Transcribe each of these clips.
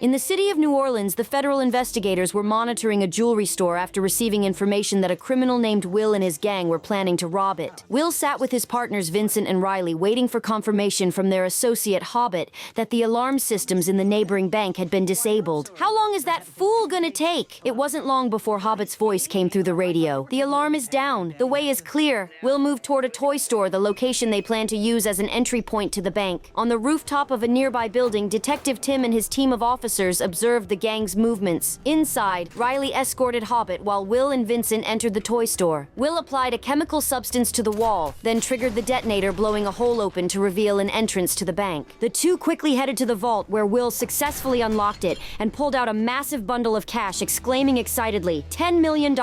In the city of New Orleans, the federal investigators were monitoring a jewelry store after receiving information that a criminal named Will and his gang were planning to rob it. Will sat with his partners Vincent and Riley waiting for confirmation from their associate Hobbit that the alarm systems in the neighboring bank had been disabled. "How long is that fool gonna take?" It wasn't long before Hobbit's voice came through the radio. "The alarm is down. The way is clear. Will moved toward a toy store, the location they plan to use as an entry point to the bank." On the rooftop of a nearby building, Detective Tim and his team of officers observed the gang's movements. Inside, Riley escorted Hobbit while Will and Vincent entered the toy store. Will applied a chemical substance to the wall, then triggered the detonator, blowing a hole open to reveal an entrance to the bank. The two quickly headed to the vault where Will successfully unlocked it and pulled out a massive bundle of cash, exclaiming excitedly, "$10 million,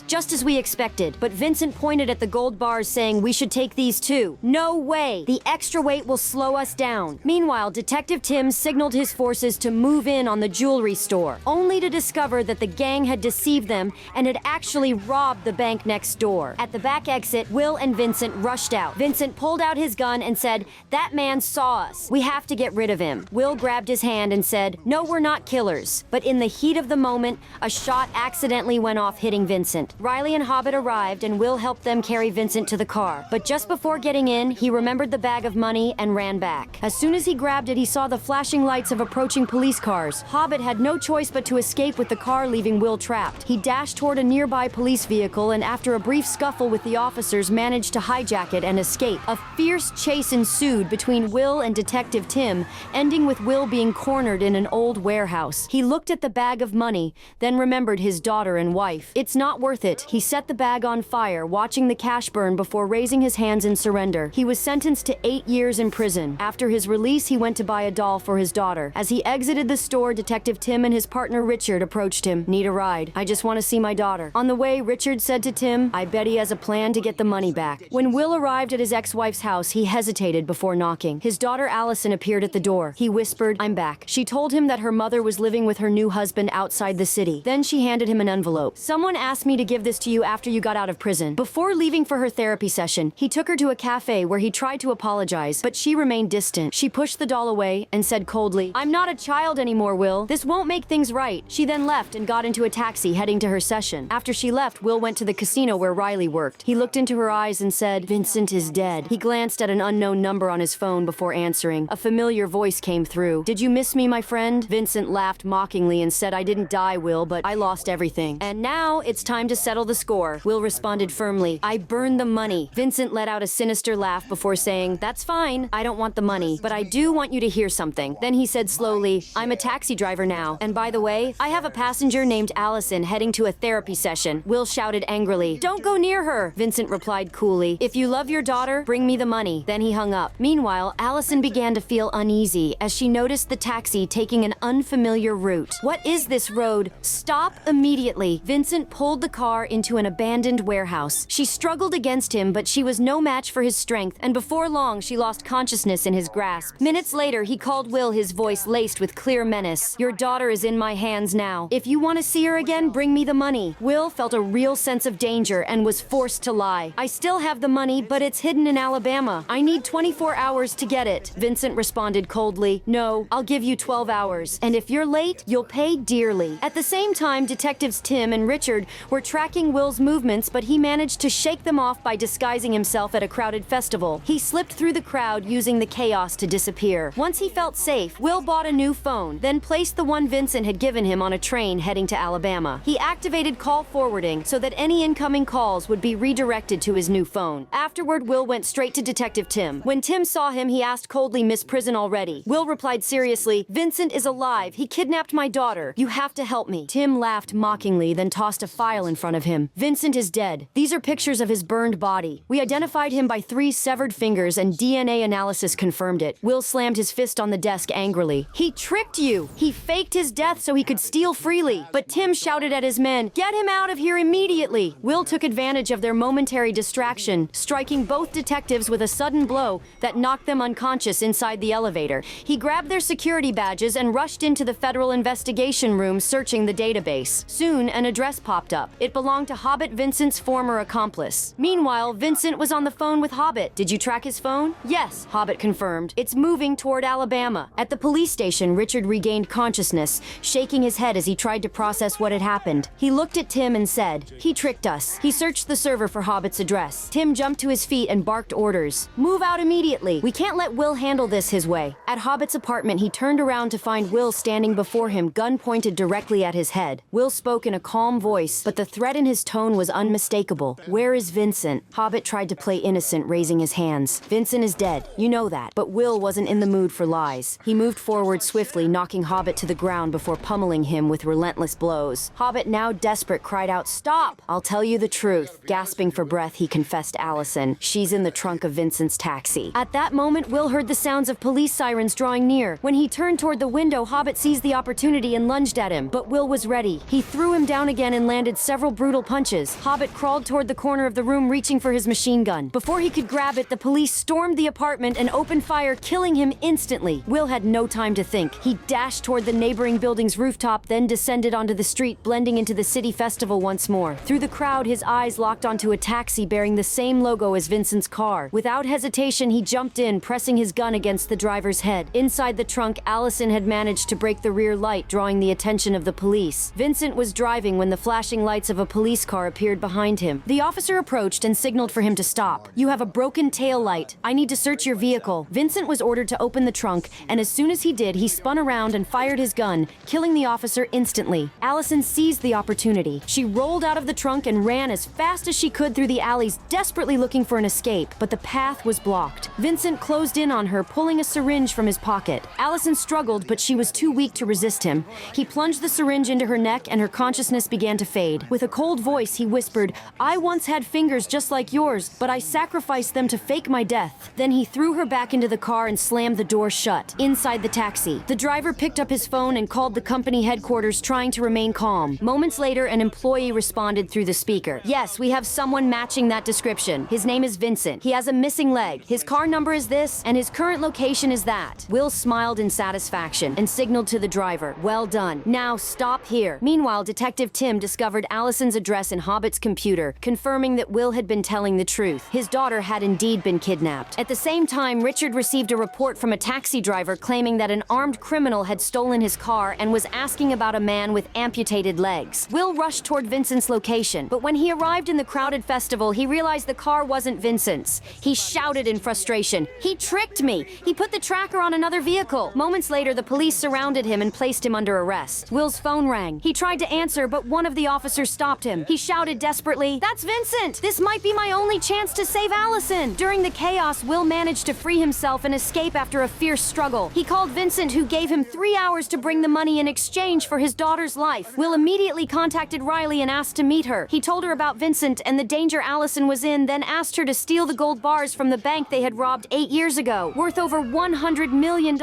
just as we expected." But Vincent pointed at the gold bars, saying, "We should take these too." "No way! The extra weight will slow us down." Meanwhile, Detective Tim signaled his forces to move in on the jewelry store, only to discover that the gang had deceived them and had actually robbed the bank next door. At the back exit, Will and Vincent rushed out. Vincent pulled out his gun and said, "That man saw us. We have to get rid of him." Will grabbed his hand and said, "No, we're not killers." But in the heat of the moment, a shot accidentally went off, hitting Vincent. Riley and Hobbit arrived, and Will helped them carry Vincent to the car. But just before getting in, he remembered the bag of money and ran back. As soon as he grabbed it, he saw the flashing lights of approaching police cars. Hobbit had no choice but to escape with the car, leaving Will trapped. He dashed toward a nearby police vehicle and, after a brief scuffle with the officers, managed to hijack it and escape. A fierce chase ensued between Will and Detective Tim, ending with Will being cornered in an old warehouse. He looked at the bag of money, then remembered his daughter and wife. "It's not worth it." He set the bag on fire, watching the cash burn before raising his hands in surrender. He was sentenced to 8 years in prison. After his release, he went to buy a doll for his daughter. As he exited the store, Detective Tim and his partner Richard approached him. "Need a ride? I just want to see my daughter." On the way, Richard said to Tim, "I bet he has a plan to get the money back." When Will arrived at his ex-wife's house, he hesitated before knocking. His daughter Allison appeared at the door. He whispered, "I'm back." She told him that her mother was living with her new husband outside the city. Then she handed him an envelope. "Someone asked me to give this to you after you got out of prison." Before leaving for her therapy session, he took her to a cafe where he tried to apologize, but she remained distant. She pushed the doll away and said coldly, "I'm not a child anymore, Will. This won't make things right." She then left and got into a taxi heading to her session. After she left, Will went to the casino where Riley worked. He looked into her eyes and said, "Vincent is dead." He glanced at an unknown number on his phone before answering. A familiar voice came through. "Did you miss me, my friend?" Vincent laughed mockingly and said, "I didn't die, Will, but I lost everything. And now it's time to settle the score." Will responded firmly, "I burned the money." Vincent let out a sinister laugh before saying, "That's fine. I don't want the money, but I do want you to hear something." Then he said slowly, "I'm a taxi driver now. And by the way, I have a passenger named Allison heading to a therapy session." Will shouted angrily, "Don't go near her." Vincent replied coolly, "If you love your daughter, bring me the money." Then he hung up. Meanwhile, Allison began to feel uneasy as she noticed the taxi taking an unfamiliar route. "What is this road? Stop immediately." Vincent pulled the car into an abandoned warehouse. She struggled against him, but she was no match for his strength, and before long she lost consciousness in his grasp. Minutes later, he called Will, his voice laced with clear menace. "Your daughter is in my hands now. If you want to see her again, bring me the money." Will felt a real sense of danger and was forced to lie. "I still have the money, but it's hidden in Alabama. I need 24 hours to get it." Vincent responded coldly, "No, I'll give you 12 hours. And if you're late, you'll pay dearly." At the same time, detectives Tim and Richard were tracking Will's movements, but he managed to shake them off by disguising himself at a crowded festival. He slipped through the crowd, using the chaos to disappear. Once he felt safe, Will bought a new phone, then placed the one Vincent had given him on a train heading to Alabama. He activated call forwarding so that any incoming calls would be redirected to his new phone. Afterward, Will went straight to Detective Tim. When Tim saw him, he asked coldly, "Miss Prison already?" Will replied seriously, "Vincent is alive. He kidnapped my daughter. You have to help me." Tim laughed mockingly, then tossed a file in front of him. "Vincent is dead. These are pictures of his burned body. We identified him by 3 severed fingers, and DNA analysis confirmed it." Will slammed his fist on the desk angrily. "He tricked you! He faked his death so he could steal freely." But Tim shouted at his men, "Get him out of here immediately!" Will took advantage of their momentary distraction, striking both detectives with a sudden blow that knocked them unconscious inside the elevator. He grabbed their security badges and rushed into the federal investigation room, searching the database. Soon, an address popped up. It belonged to Hobbit, Vincent's former accomplice. Meanwhile, Vincent was on the phone with Hobbit. "Did you track his phone?" "Yes," Hobbit confirmed. "It's moving toward Alabama." At the police station, Richard regained regained consciousness, shaking his head as he tried to process what had happened. He looked at Tim and said, "He tricked us." He searched the server for Hobbit's address. Tim jumped to his feet and barked orders. "Move out immediately. We can't let Will handle this his way." At Hobbit's apartment, he turned around to find Will standing before him, gun pointed directly at his head. Will spoke in a calm voice, but the threat in his tone was unmistakable. "Where is Vincent?" Hobbit tried to play innocent, raising his hands. "Vincent is dead. You know that." But Will wasn't in the mood for lies. He moved forward swiftly, knocking Hobbit to the ground before pummeling him with relentless blows. Hobbit, now desperate, cried out, "Stop! I'll tell you the truth." Gasping for breath, he confessed Allison. "She's in the trunk of Vincent's taxi." At that moment, Will heard the sounds of police sirens drawing near. When he turned toward the window, Hobbit seized the opportunity and lunged at him. But Will was ready. He threw him down again and landed several brutal punches. Hobbit crawled toward the corner of the room, reaching for his machine gun. Before he could grab it, the police stormed the apartment and opened fire, killing him instantly. Will had no time to think. He dashed toward the neighboring building's rooftop, then descended onto the street, blending into the city festival once more. Through the crowd, his eyes locked onto a taxi bearing the same logo as Vincent's car. Without hesitation, he jumped in, pressing his gun against the driver's head. Inside the trunk, Allison had managed to break the rear light, drawing the attention of the police. Vincent was driving when the flashing lights of a police car appeared behind him. The officer approached and signaled for him to stop. "You have a broken tail light. I need to search your vehicle." Vincent was ordered to open the trunk, and as soon as he did, he spun around and fired his gun, killing the officer instantly. Allison seized the opportunity. She rolled out of the trunk and ran as fast as she could through the alleys, desperately looking for an escape, but the path was blocked. Vincent closed in on her, pulling a syringe from his pocket. Allison struggled, but she was too weak to resist him. He plunged the syringe into her neck, and her consciousness began to fade. With a cold voice, he whispered, "I once had fingers just like yours, but I sacrificed them to fake my death." Then he threw her back into the car and slammed the door shut. Inside the taxi, the driver picked up his phone and called the company headquarters, trying to remain calm. Moments later, an employee responded through the speaker. "Yes, we have someone matching that description. His name is Vincent. He has a missing leg. His car number is this, and his current location is that." Will smiled in satisfaction and signaled to the driver, "Well done. Now stop here." Meanwhile, Detective Tim discovered Allison's address in Hobbit's computer, confirming that Will had been telling the truth. His daughter had indeed been kidnapped. At the same time, Richard received a report from a taxi driver claiming that an armed criminal had stolen his car and was asking about a man with amputated legs. Will rushed toward Vincent's location, but when he arrived in the crowded festival, he realized the car wasn't Vincent's. He shouted in frustration, "He tricked me! He put the tracker on another vehicle!" Moments later, the police surrounded him and placed him under arrest. Will's phone rang. He tried to answer, but one of the officers stopped him. He shouted desperately, "That's Vincent! This might be my only chance to save Allison!" During the chaos, Will managed to free himself and escape after a fierce struggle. He called Vincent, who gave him 3 hours to bring the money in exchange for his daughter's life. Will immediately contacted Riley and asked to meet her. He told her about Vincent and the danger Allison was in, then asked her to steal the gold bars from the bank they had robbed 8 years ago, worth over $100 million.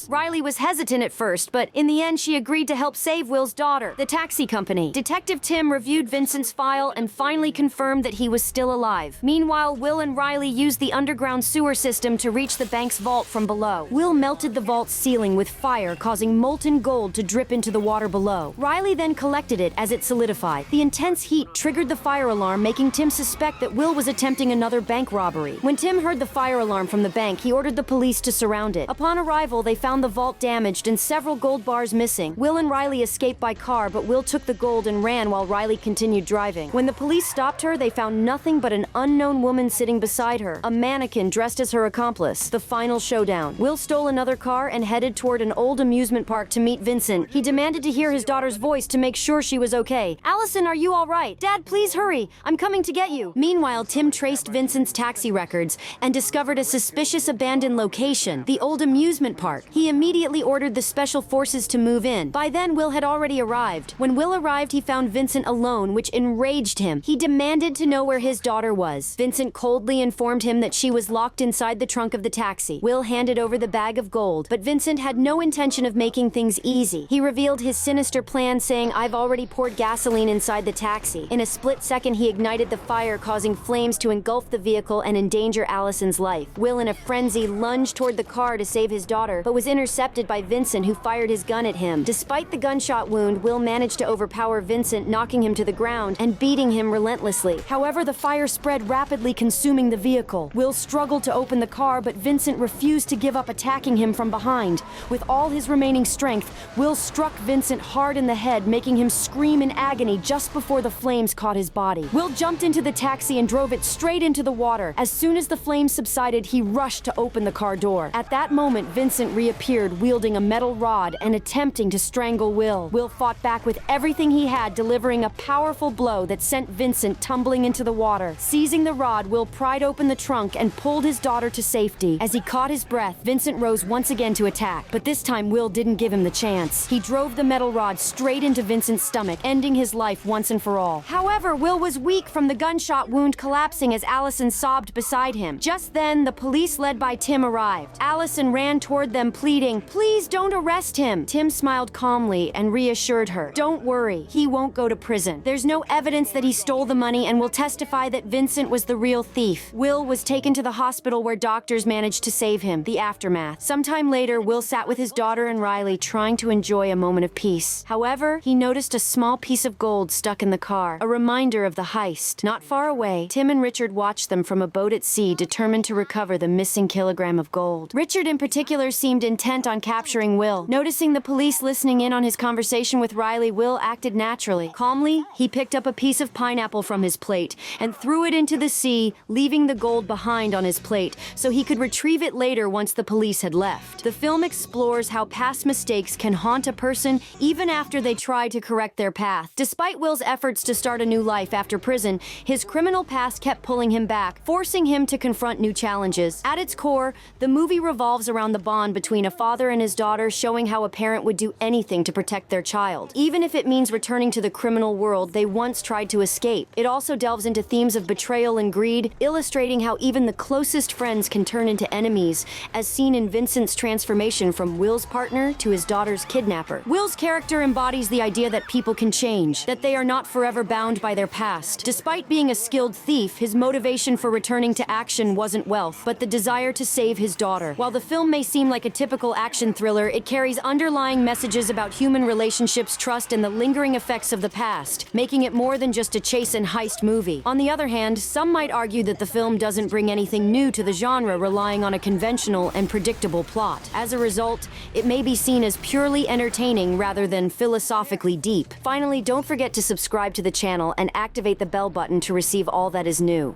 Riley was hesitant at first, but in the end she agreed to help save Will's daughter. The taxi company. Detective Tim reviewed Vincent's file and finally confirmed that he was still alive. Meanwhile, Will and Riley used the underground sewer system to reach the bank's vault from below. Will melted the vault's ceiling with fire, causing molten gold to drip into the water below. Riley then collected it as it solidified. The intense heat triggered the fire alarm, making Tim suspect that Will was attempting another bank robbery. When Tim heard the fire alarm from the bank, he ordered the police to surround it. Upon arrival, they found the vault damaged and several gold bars missing. Will and Riley escaped by car, but Will took the gold and ran while Riley continued driving. When the police stopped her, they found nothing but an unknown woman sitting beside her, a mannequin dressed as her accomplice. The final showdown. Will stole another car and headed toward an old amusement park to meet Vincent. He demanded to hear his daughter's voice to make sure she was okay. "Allison, are you all right? Dad, please hurry. I'm coming to get you." Meanwhile, Tim traced Vincent's taxi records and discovered a suspicious abandoned location, the old amusement park. He immediately ordered the special forces to move in. By then, Will had already arrived. When Will arrived, he found Vincent alone, which enraged him. He demanded to know where his daughter was. Vincent coldly informed him that she was locked inside the trunk of the taxi. Will handed over the bag of gold, but Vincent had no intention of making things easy. He revealed his sinister plan, saying, "I've already poured gasoline inside the taxi." In a split second, he ignited the fire, causing flames to engulf the vehicle and endanger Allison's life. Will, in a frenzy, lunged toward the car to save his daughter, but was intercepted by Vincent, who fired his gun at him. Despite the gunshot wound, Will managed to overpower Vincent, knocking him to the ground and beating him relentlessly. However, the fire spread rapidly, consuming the vehicle. Will struggled to open the car, but Vincent refused to give up, attacking him from behind. With all his his remaining strength, Will struck Vincent hard in the head, making him scream in agony just before the flames caught his body. Will jumped into the taxi and drove it straight into the water. As soon as the flames subsided, he rushed to open the car door. At that moment, Vincent reappeared, wielding a metal rod and attempting to strangle Will. Will fought back with everything he had, delivering a powerful blow that sent Vincent tumbling into the water. Seizing the rod, Will pried open the trunk and pulled his daughter to safety. As he caught his breath, Vincent rose once again to attack, but this time Will didn't give him the chance. He drove the metal rod straight into Vincent's stomach, ending his life once and for all. However, Will was weak from the gunshot wound, collapsing as Allison sobbed beside him. Just then, the police led by Tim arrived. Allison ran toward them, pleading, "Please don't arrest him." Tim smiled calmly and reassured her, "Don't worry, he won't go to prison. There's no evidence that he stole the money and will testify that Vincent was the real thief." Will was taken to the hospital where doctors managed to save him. The aftermath. Sometime later, Will sat with his daughter and Riley, trying to enjoy a moment of peace. However, he noticed a small piece of gold stuck in the car, a reminder of the heist. Not far away, Tim and Richard watched them from a boat at sea, determined to recover the missing kilogram of gold. Richard in particular seemed intent on capturing Will. Noticing the police listening in on his conversation with Riley, Will acted naturally. Calmly, he picked up a piece of pineapple from his plate and threw it into the sea, leaving the gold behind on his plate so he could retrieve it later once the police had left. The film explores how past mistakes can haunt a person even after they try to correct their path. Despite Will's efforts to start a new life after prison, his criminal past kept pulling him back, forcing him to confront new challenges. At its core, the movie revolves around the bond between a father and his daughter, showing how a parent would do anything to protect their child, even if it means returning to the criminal world they once tried to escape. It also delves into themes of betrayal and greed, illustrating how even the closest friends can turn into enemies, as seen in Vincent's transformation from Will's partner to his daughter's kidnapper. Will's character embodies the idea that people can change, that they are not forever bound by their past. Despite being a skilled thief, his motivation for returning to action wasn't wealth, but the desire to save his daughter. While the film may seem like a typical action thriller, it carries underlying messages about human relationships, trust, and the lingering effects of the past, making it more than just a chase and heist movie. On the other hand, some might argue that the film doesn't bring anything new to the genre, relying on a conventional and predictable plot. As a result, it may be seen as purely entertaining rather than philosophically deep. Finally, don't forget to subscribe to the channel and activate the bell button to receive all that is new.